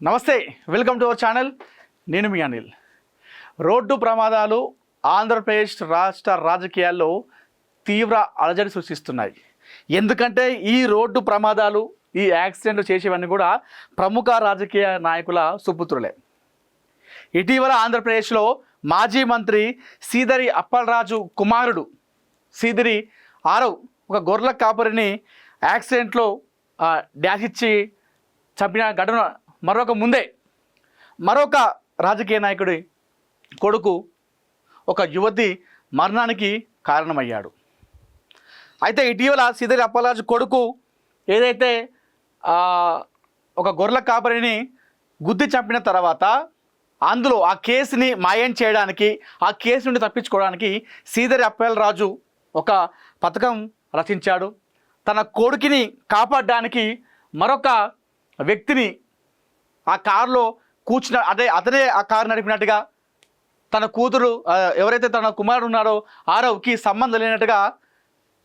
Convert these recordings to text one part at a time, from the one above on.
నమస్తే, welcome to our channel. నేను మీ Anil. Road ప్రమాదాలు ఆంధ్రప్రదేశ్ రాష్ట్ర రాజకీయాల్లో తీవ్ర అలజడి సృష్టిస్తున్నాయి. ఎందుకంటే ఈ రోడ్డు ప్రమాదాలు, ఈ యాక్సిడెంట్లు చేసేవన్నీ కూడా ప్రముఖ రాజకీయ నాయకుల సుపుత్రులే. ఇటీవల ఆంధ్రప్రదేశ్లో మాజీ మంత్రి సీదరి అప్పలరాజు కుమారుడు సీదరి ఆరవ్ ఒక గొర్రెల కాపరిని యాక్సిడెంట్లో డ్యాష్ ఇచ్చి చంపిన ఘటన మరొక రాజకీయ నాయకుడి కొడుకు ఒక యువతి మరణానికి కారణమయ్యాడు. అయితే ఇటీవల సీదరి అప్పలరాజు కొడుకు ఏదైతే ఒక గొర్రెల కాపరిని గుద్ది చంపిన తర్వాత అందులో ఆ కేసుని మాయం చేయడానికి, ఆ కేసు నుండి తప్పించుకోవడానికి సీదరి అప్పలరాజు ఒక పథకం రచించాడు. తన కొడుకుని కాపాడడానికి మరొక వ్యక్తిని ఆ కారులో కూర్చున్న అతనే ఆ కారు నడిపినట్టుగా, తన కూతురు ఎవరైతే తన కుమారుడు ఉన్నారో ఆరవ్కి సంబంధం లేనట్టుగా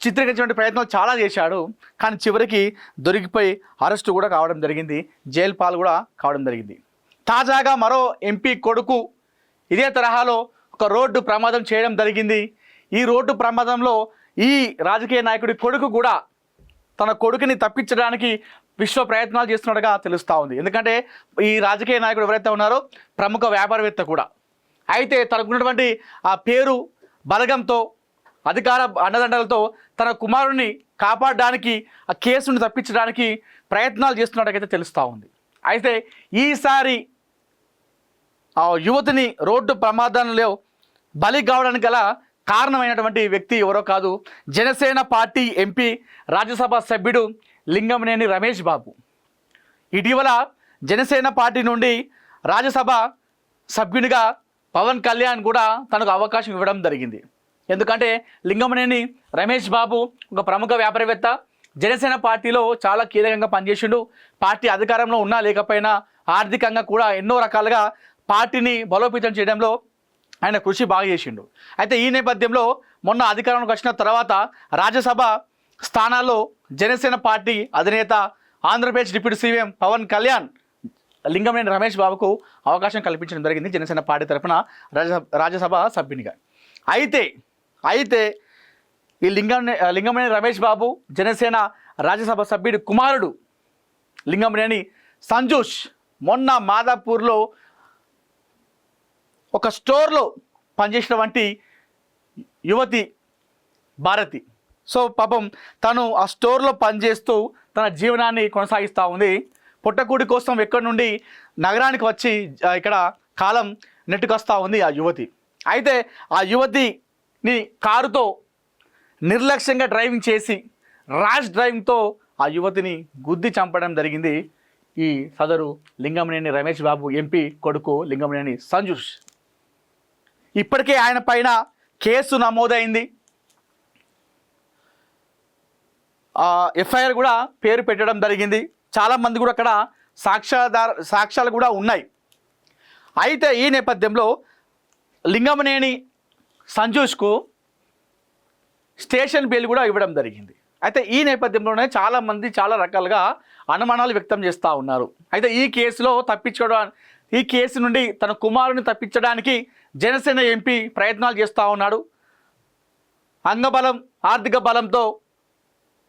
చిత్రీకరించే ప్రయత్నాలు చాలా చేశాడు. కానీ చివరికి దొరికిపోయి అరెస్టు కూడా కావడం జరిగింది, జైలు పాలు కూడా కావడం జరిగింది. తాజాగా మరో ఎంపీ కొడుకు ఇదే తరహాలో ఒక రోడ్డు ప్రమాదం చేయడం జరిగింది. ఈ రోడ్డు ప్రమాదంలో ఈ రాజకీయ నాయకుడి కొడుకు కూడా తన కొడుకుని తప్పించడానికి విశ్వ ప్రయత్నాలు చేస్తున్నట్టుగా తెలుస్తూ ఉంది. ఎందుకంటే ఈ రాజకీయ నాయకుడు ఎవరైతే ఉన్నారో ప్రముఖ వ్యాపారవేత్త కూడా. అయితే తనకున్నటువంటి ఆ పేరు బలగంతో, అధికార అండదండలతో తన కుమారుడిని కాపాడడానికి, ఆ కేసును తప్పించడానికి ప్రయత్నాలు చేస్తున్నట్టుగైతే తెలుస్తూ ఉంది. అయితే ఈసారి ఆ యువతిని రోడ్డు ప్రమాదంలో బలి కావడానికి గల కారణమైనటువంటి వ్యక్తి ఎవరో కాదు, జనసేన పార్టీ ఎంపీ రాజ్యసభ సభ్యుడు లింగమనేని రమేష్ బాబు. ఇటీవల జనసేన పార్టీ నుండి రాజ్యసభ సభ్యునిగా పవన్ కళ్యాణ్ కూడా తనకు అవకాశం ఇవ్వడం జరిగింది. ఎందుకంటే లింగమనేని రమేష్ బాబు ఒక ప్రముఖ వ్యాపారవేత్త, జనసేన పార్టీలో చాలా కీలకంగా పనిచేసిండు. పార్టీ అధికారంలో ఉన్నా లేకపోయినా ఆర్థికంగా కూడా ఎన్నో రకాలుగా పార్టీని బలోపేతం చేయడంలో ఆయన కృషి బాగా చేసిండు. అయితే ఈ నేపథ్యంలో మొన్న అధికారంలోకి వచ్చిన తర్వాత రాజ్యసభ స్థానాల్లో జనసేన పార్టీ అధినేత ఆంధ్రప్రదేశ్ డిప్యూటీ సీఎం పవన్ కళ్యాణ్ లింగమనేని రమేష్ బాబుకు అవకాశం కల్పించడం జరిగింది జనసేన పార్టీ తరఫున రాజ్యసభ సభ్యునిగా. అయితే ఈ లింగమనేని రమేష్ బాబు జనసేన రాజ్యసభ సభ్యుడి కుమారుడు లింగమనేని సంజోష్ మొన్న మాదాపూర్లో ఒక స్టోర్లో పనిచేసినటువంటి యువతి భారతి. సో పాపం తను ఆ స్టోర్లో పనిచేస్తూ తన జీవనాన్ని కొనసాగిస్తూ ఉంది. పుట్టకూడి కోసం ఎక్కడి నుండి నగరానికి వచ్చి ఇక్కడ కాలం నెట్టుకొస్తూ ఉంది ఆ యువతి. అయితే ఆ యువతిని కారుతో నిర్లక్ష్యంగా డ్రైవింగ్ చేసి ర్యాష్ డ్రైవింగ్తో ఆ యువతిని గుద్ది చంపడం జరిగింది ఈ సదరు లింగమనేని రమేష్ బాబు ఎంపీ కొడుకు లింగమనేని సంజోష్. ఇప్పటికే ఆయన పైన కేసు నమోదైంది, ఎఫ్ఐఆర్ కూడా పేరు పెట్టడం జరిగింది. చాలామంది కూడా అక్కడ సాక్ష్యాలు కూడా ఉన్నాయి. అయితే ఈ నేపథ్యంలో లింగమనేని సంజోష్కు స్టేషన్ బెయిల్ కూడా ఇవ్వడం జరిగింది. అయితే ఈ నేపథ్యంలోనే చాలామంది చాలా రకాలుగా అనుమానాలు వ్యక్తం చేస్తూ ఉన్నారు. అయితే ఈ కేసు నుండి తన కుమారుని తప్పించడానికి జనసేన ఎంపీ ప్రయత్నాలు చేస్తూ ఉన్నాడు. అంగబలం, ఆర్థిక బలంతో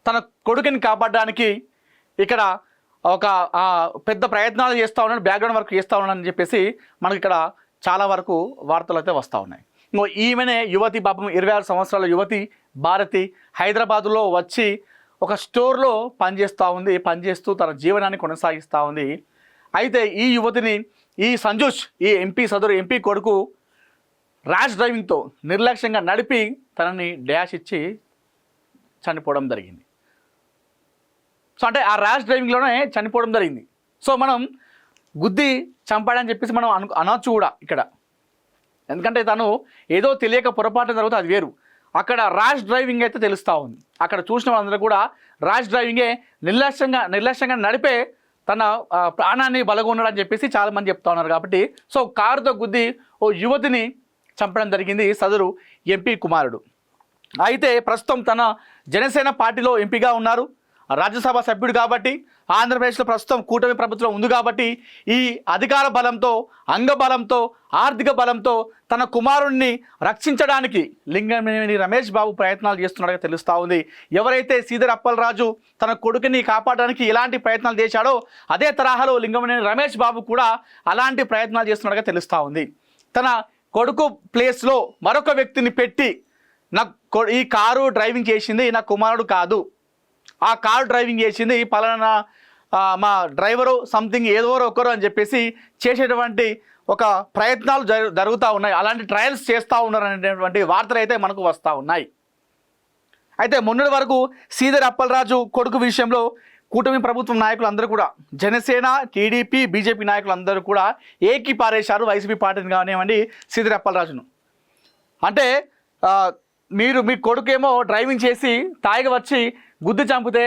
తన కొడుకుని కాపాడడానికి ఇక్కడ ఒక పెద్ద ప్రయత్నాలు చేస్తూ ఉన్నాడు, బ్యాక్గ్రౌండ్ వర్క్ చేస్తూ ఉన్నాడని చెప్పేసి మనకి ఇక్కడ చాలా వరకు వార్తలు అయితే వస్తూ ఉన్నాయి. ఈమెనే యువతి, పాపం 26 సంవత్సరాల యువతి భారతి హైదరాబాదులో వచ్చి ఒక స్టోర్లో పనిచేస్తూ తన జీవనాన్ని కొనసాగిస్తూ ఉంది. అయితే ఈ యువతిని ఈ సంజోష్, ఈ సదరు ఎంపీ కొడుకు ర్యాష్ డ్రైవింగ్తో నిర్లక్ష్యంగా నడిపి తనని డ్యాష్ ఇచ్చి చనిపోవడం జరిగింది. సో అంటే ఆ ర్యాష్ డ్రైవింగ్లోనే చనిపోవడం జరిగింది. సో మనం గుద్ది చంపాడని చెప్పేసి మనం అనొచ్చు కూడా ఇక్కడ. ఎందుకంటే తను ఏదో తెలియక పొరపాటు జరిగితే అది వేరు. అక్కడ ర్యాష్ డ్రైవింగ్ అయితే తెలుస్తూ ఉంది. అక్కడ చూసిన వాళ్ళందరూ కూడా ర్యాష్ డ్రైవింగే, నిర్లక్ష్యంగా నడిపే తన ప్రాణాన్ని బలగొన్నాడని చెప్పేసి చాలామంది చెప్తా ఉన్నారు. కాబట్టి సో కారుతో గుద్ది ఓ యువతిని చంపడం జరిగింది సదరు ఎంపీ కుమారుడు. అయితే ప్రస్తుతం తన జనసేన పార్టీలో ఎంపీగా ఉన్నారు. రాజ్యసభ సభ్యుడు కాబట్టి, ఆంధ్రప్రదేశ్లో ప్రస్తుతం కూటమి ప్రభుత్వం ఉంది కాబట్టి ఈ అధికార బలంతో, అంగబలంతో, ఆర్థిక బలంతో తన కుమారుణ్ణి రక్షించడానికి లింగమనేని రమేష్ బాబు ప్రయత్నాలు చేస్తున్నాడుగా తెలుస్తూ ఉంది. ఎవరైతే శ్రీధర్ అప్పలరాజు తన కొడుకుని కాపాడడానికి ఎలాంటి ప్రయత్నాలు చేశాడో అదే తరహాలో లింగమనేని రమేష్ బాబు కూడా అలాంటి ప్రయత్నాలు చేస్తున్నాడుగా తెలుస్తూ ఉంది. తన కొడుకు ప్లేస్లో మరొక వ్యక్తిని పెట్టి ఈ కారు డ్రైవింగ్ చేసింది నా కుమారుడు కాదు, ఆ కారు డ్రైవింగ్ చేసింది పలానా మా డ్రైవరు సంథింగ్ ఏదో ఒకరు అని చెప్పేసి చేసేటువంటి ఒక ప్రయత్నాలు జరుగుతూ ఉన్నాయి. అలాంటి ట్రయల్స్ చేస్తూ ఉన్నారు అనేటువంటి వార్తలు అయితే మనకు వస్తూ ఉన్నాయి. అయితే మొన్నటి వరకు శ్రీధర్ అప్పలరాజు కొడుకు విషయంలో కూటమి ప్రభుత్వం నాయకులు అందరూ కూడా, జనసేన, టీడీపీ, బీజేపీ నాయకులు అందరూ కూడా ఏకి పారేశారు వైసీపీ పార్టీని కానివ్వండి శ్రీధర్ అప్పలరాజును. అంటే మీ కొడుకేమో డ్రైవింగ్ చేసి తాయిగా వచ్చి గుద్దు చంపితే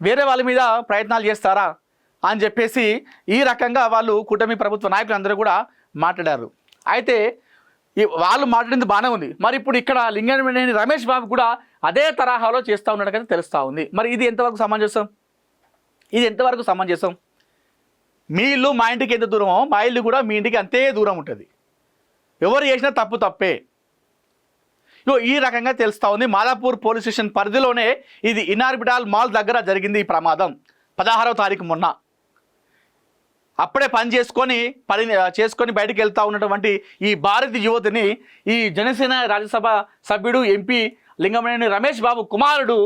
వేరే వాళ్ళ మీద ప్రయత్నాలు చేస్తారా అని చెప్పేసి ఈ రకంగా వాళ్ళు కూటమి ప్రభుత్వ నాయకులు అందరూ కూడా మాట్లాడారు. అయితే వాళ్ళు మాట్లాడింది బాగానే ఉంది. మరి ఇప్పుడు ఇక్కడ లింగమనేని రమేష్ బాబు కూడా అదే తరహాలో చేస్తూ ఉన్నట్టుగా తెలుస్తూ ఉంది. మరి ఇది ఎంతవరకు సమంజసం? మీ ఇల్లు మా ఇంటికి ఎంత దూరమో మా ఇల్లు కూడా మీ ఇంటికి అంతే దూరం ఉంటుంది. ఎవరు చేసినా తప్పే. ఈ రకంగా తెలుస్తూ ఉంది. మాదాపూర్ పోలీస్ స్టేషన్ పరిధిలోనే ఇది ఇనార్బిటాల్ మాల్ దగ్గర జరిగింది ఈ ప్రమాదం. 16వ తారీఖు మొన్న అప్పుడే పని చేసుకొని బయటికి వెళ్తూ ఉన్నటువంటి ఈ భారతీయ యువతిని ఈ జనసేన రాజ్యసభ సభ్యుడు ఎంపీ లింగమనేని రమేష్ బాబు కుమారుడు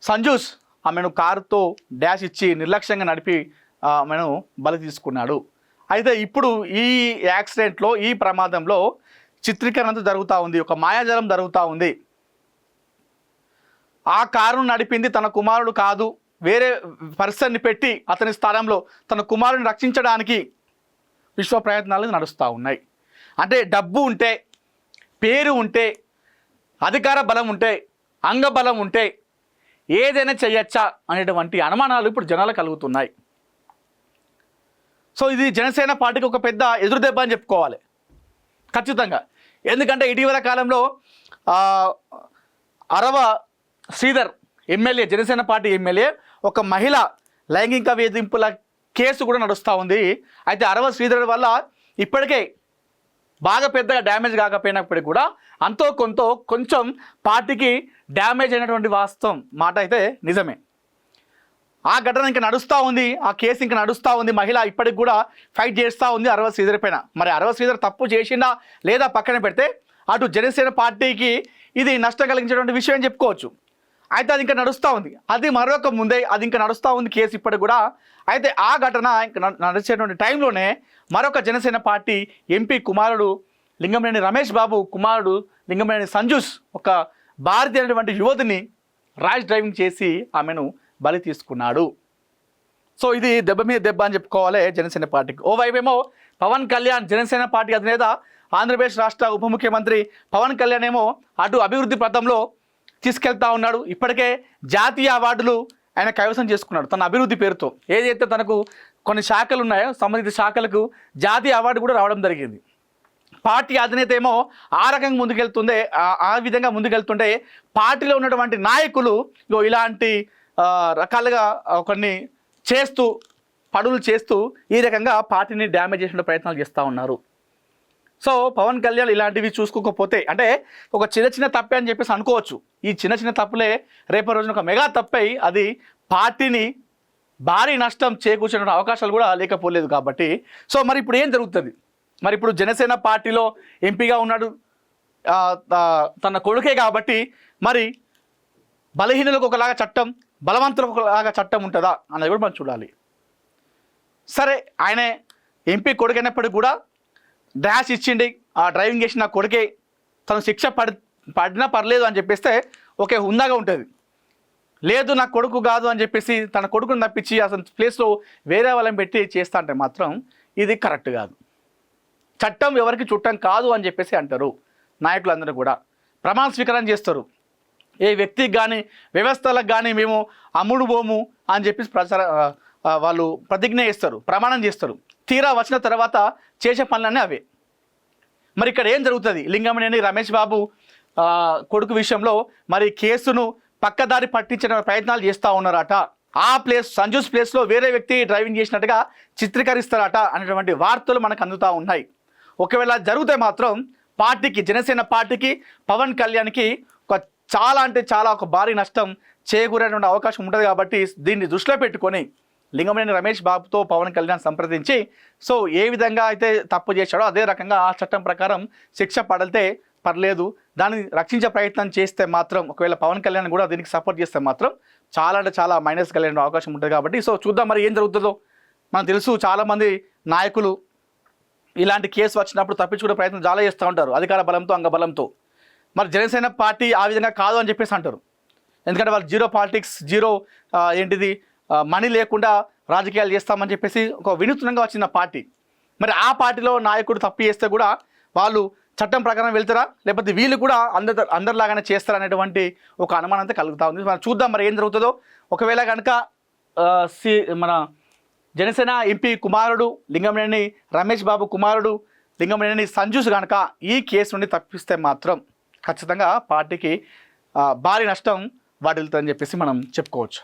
సంజూస్ ఆమెను కారుతో డాష్ ఇచ్చి నిర్లక్ష్యంగా నడిపి ఆమెను బలి తీసుకున్నాడు. అయితే ఇప్పుడు ఈ యాక్సిడెంట్లో, ఈ ప్రమాదంలో చిత్రీకరణ జరుగుతూ ఉంది, ఒక మాయాజాలం జరుగుతూ ఉంది. ఆ కారును నడిపింది తన కుమారుడు కాదు, వేరే పర్సన్ని పెట్టి అతని స్థానంలో తన కుమారుని రక్షించడానికి విశ్వ ప్రయత్నాలు నడుస్తూ ఉన్నాయి. అంటే డబ్బు ఉంటే, పేరు ఉంటే, అధికార బలం ఉంటే, అంగబలం ఉంటే ఏదైనా చేయొచ్చా అనేటువంటి అనుమానాలు ఇప్పుడు జనాలు కలుగుతున్నాయి. సో ఇది జనసేన పార్టీకి ఒక పెద్ద ఎదురుదెబ్బ అని చెప్పుకోవాలి ఖచ్చితంగా. ఎందుకంటే ఇటీవల కాలంలో Arava Sridhar MLA, Janasena party MLA, ఒక మహిళ లైంగిక వేధింపుల కేసు కూడా నడుస్తూ ఉంది. అయితే అరవ శ్రీధర్ వల్ల ఇప్పటికే బాగా పెద్దగా డ్యామేజ్ కాకపోయినప్పటికీ కూడా అంతో కొంచెం పార్టీకి డ్యామేజ్ అయినటువంటి వాస్తవం మాట అయితే నిజమే. ఆ ఘటన ఇంకా నడుస్తూ ఉంది, ఆ కేసు ఇంకా నడుస్తూ ఉంది. మహిళ ఇప్పటికి కూడా ఫైట్ చేస్తూ ఉంది అరవ శ్రీధర్ పైన. మరి అరవ శ్రీధర్ తప్పు చేసిందా లేదా పక్కన పెడితే అటు జనసేన పార్టీకి ఇది నష్టం కలిగించేటువంటి విషయం అని చెప్పుకోవచ్చు. అయితే అది ఇంకా నడుస్తూ ఉంది, అది ఇంకా నడుస్తూ ఉంది కేసు ఇప్పటికి కూడా. అయితే ఆ ఘటన ఇంకా నడిచేటువంటి టైంలోనే మరొక జనసేన పార్టీ ఎంపీ కుమారుడు లింగమనేని రమేష్ బాబు కుమారుడు లింగమనేని సంజూస్ ఒక భారతీయ అనేటువంటి యువతిని ర్యాష్ డ్రైవింగ్ చేసి ఆమెను బలి తీసుకున్నాడు. సో ఇది దెబ్బ మీద దెబ్బ అని చెప్పుకోవాలి జనసేన పార్టీకి. ఓవైపేమో పవన్ కళ్యాణ్, జనసేన పార్టీ అధినేత, ఆంధ్రప్రదేశ్ రాష్ట్ర ఉప ముఖ్యమంత్రి పవన్ కళ్యాణ్ ఏమో అటు అభివృద్ధి పథంలో తీసుకెళ్తా ఉన్నాడు. ఇప్పటికే జాతీయ అవార్డులు ఆయన కైవసం చేసుకున్నాడు తన అభివృద్ధి పేరుతో. ఏదైతే తనకు కొన్ని శాఖలు ఉన్నాయో సంబంధిత శాఖలకు జాతీయ అవార్డు కూడా రావడం జరిగింది. పార్టీ అధినేత ఏమో ఆ రకంగా ఆ విధంగా ముందుకెళ్తుంటే పార్టీలో ఉన్నటువంటి నాయకులు ఇలాంటి రకాలుగా కొన్ని పడులు చేస్తూ ఈ రకంగా పార్టీని డ్యామేజ్ చేసిన ప్రయత్నాలు చేస్తూ ఉన్నారు. సో పవన్ కళ్యాణ్ ఇలాంటివి చూసుకోకపోతే, అంటే ఒక చిన్న తప్పే అని చెప్పేసి అనుకోవచ్చు. ఈ చిన్న తప్పులే రేపటి రోజున ఒక మెగా తప్పై అది పార్టీని భారీ నష్టం చేకూర్చిన అవకాశాలు కూడా లేకపోలేదు కాబట్టి. సో మరి ఇప్పుడు ఏం జరుగుతుంది? మరి ఇప్పుడు జనసేన పార్టీలో ఎంపీగా ఉన్నాడు తన కొడుకే కాబట్టి మరి బలహీనులకు ఒకలాగా చట్టం, బలవంతులకు ఒకలాగా చట్టం ఉంటుందా అన్నది కూడా మనం చూడాలి. సరే, ఆయనే ఎంపీ కొడుకైనప్పటికీ కూడా డాష్ ఇచ్చిండి, ఆ డ్రైవింగ్ చేసిన కొడుకే, తను శిక్ష పడినా పర్లేదు అని చెప్పేస్తే ఓకే, హుందాగా ఉంటుంది. లేదు నా కొడుకు కాదు అని చెప్పేసి తన కొడుకుని తప్పించి అసలు ప్లేస్లో వేరే వాళ్ళని పెట్టి చేస్తా అంటే మాత్రం ఇది కరెక్ట్ కాదు. చట్టం ఎవరికి చుట్టం కాదు అని చెప్పేసి అంటారు నాయకులందరూ కూడా. ప్రమాణ స్వీకారం చేస్తారు, ఏ వ్యక్తికి కానీ వ్యవస్థలకు కానీ మేము అమ్ముడు పోము అని చెప్పేసి వాళ్ళు ప్రతిజ్ఞ చేస్తారు, ప్రమాణం చేస్తారు. తీరా వచ్చిన తర్వాత చేసే పనులన్నీ అవే. మరి ఇక్కడ ఏం జరుగుతుంది? లింగమనేని రమేష్ బాబు కొడుకు విషయంలో మరి కేసును పక్కదారి పట్టించిన ప్రయత్నాలు చేస్తూ ఉన్నారట. ఆ సంజూస్ ప్లేస్లో వేరే వ్యక్తి డ్రైవింగ్ చేసినట్టుగా చిత్రీకరిస్తారట అనేటువంటి వార్తలు మనకు అందుతూ ఉన్నాయి. ఒకవేళ జరిగితే మాత్రం పార్టీకి, జనసేన పార్టీకి, పవన్ కళ్యాణ్కి చాలా అంటే చాలా ఒక భారీ నష్టం చేకూరేటువంటి అవకాశం ఉంటుంది. కాబట్టి దీన్ని దృష్టిలో పెట్టుకొని లింగమనేని రమేష్ బాబుతో పవన్ కళ్యాణ్ సంప్రదించి సో ఏ విధంగా అయితే తప్పు చేశాడో అదే రకంగా ఆ చట్టం ప్రకారం శిక్ష పడితే పర్లేదు, దాన్ని రక్షించే ప్రయత్నం చేస్తే మాత్రం, ఒకవేళ పవన్ కళ్యాణ్ కూడా దీనికి సపోర్ట్ చేస్తే మాత్రం చాలా అంటే చాలా మైనస్ కలిగే అవకాశం ఉంటుంది. కాబట్టి సో చూద్దాం మరి ఏం జరుగుతుందో. మనకు తెలుసు చాలామంది నాయకులు ఇలాంటి కేసు వచ్చినప్పుడు తప్పించుకునే ప్రయత్నం చాలా చేస్తూ ఉంటారు, అధికార బలంతో, అంగబలంతో. మరి జనసేన పార్టీ ఆ విధంగా కాదు అని చెప్పేసి అంటారు. ఎందుకంటే వాళ్ళు జీరో పాలిటిక్స్, జీరో మనీ లేకుండా రాజకీయాలు చేస్తామని చెప్పేసి ఒక వినూత్నంగా వచ్చిన పార్టీ. మరి ఆ పార్టీలో నాయకుడు తప్పు చేస్తే కూడా వాళ్ళు చట్టం ప్రకారం వెళ్తారా, లేకపోతే వీళ్ళు కూడా అందరిలాగానే చేస్తారా అనేటువంటి ఒక అనుమానం అయితే కలుగుతూ ఉంది. మనం చూద్దాం మరి ఏం జరుగుతుందో. ఒకవేళ కనుక మన జనసేన ఎంపీ కుమారుడు లింగమనేని రమేష్ బాబు కుమారుడు లింగమనేని సంజూస్ కనుక ఈ కేసు నుండి తప్పిస్తే మాత్రం ఖచ్చితంగా పార్టీకి భారీ నష్టం వాటిల్తుందని చెప్పేసి మనం చెప్పుకోవచ్చు.